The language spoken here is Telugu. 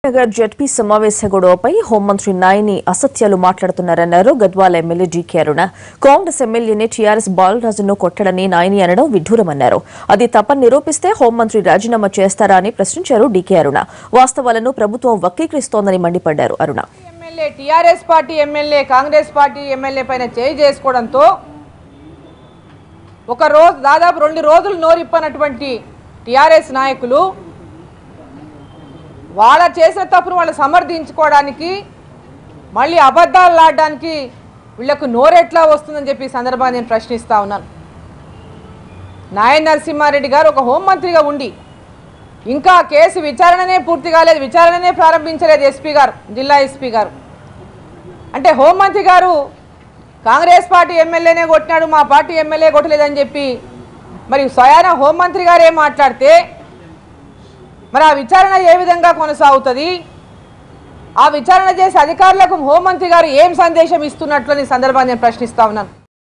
నగర్ జెడ్పీ సమావేశ గొడవపై హోంమంత్రి నాయని అసత్యాలు మాట్లాడుతున్నారన్నారు గద్వాల ఎమ్మెల్యే జీకే అరుణ. కాంగ్రెస్ ఎమ్మెల్యేని టీఆర్ఎస్ బాలరాజును కొట్టడని నాయని అనడం విడ్డూరమన్నారు. అది తప్పని నిరూపిస్తే హోంమంత్రి రాజీనామా చేస్తారా అని ప్రశ్నించారు డీకే అరుణ. వాస్తవాలను ప్రభుత్వం వక్రీకరిస్తోందని మండిపడ్డారు Aruna. TRS party MLA Congress party MLA పైన చేయి చేసుకోవడంతో ఒక రోజు దాదాపు 2 రోజులు నోరిప్పనటువంటి టీఆర్ఎస్ నాయకులు వాళ్ళ చేసిన తప్పును వాళ్ళు సమర్థించుకోవడానికి మళ్ళీ అబద్ధాలు ఆడడానికి వీళ్లకు నోరెట్లా వస్తుందని చెప్పి సందర్భాన్ని నేను ప్రశ్నిస్తా ఉన్నాను. నాయన నరసింహారెడ్డి గారు ఒక హోంమంత్రిగా ఉండి ఇంకా కేసు విచారణనే పూర్తి కాలేదు, విచారణనే ప్రారంభించలేదు ఎస్పీ గారు, జిల్లా ఎస్పీ గారు. అంటే హోంమంత్రి గారు కాంగ్రెస్ పార్టీ ఎమ్మెల్యేనే కొట్టినాడు, మా పార్టీ ఎమ్మెల్యే కొట్టలేదని చెప్పి మరి స్వయాన హోంమంత్రి గారు ఏం మాట్లాడితే మరి ఆ విచారణ ఏ విధంగా కొనసాగుతుంది? ఆ విచారణ చేసే అధికారులకు హోంమంత్రి గారు ఏం సందేశం ఇస్తున్నట్లు ఈ సందర్భాన్ని నేను ప్రశ్నిస్తా ఉన్నాను.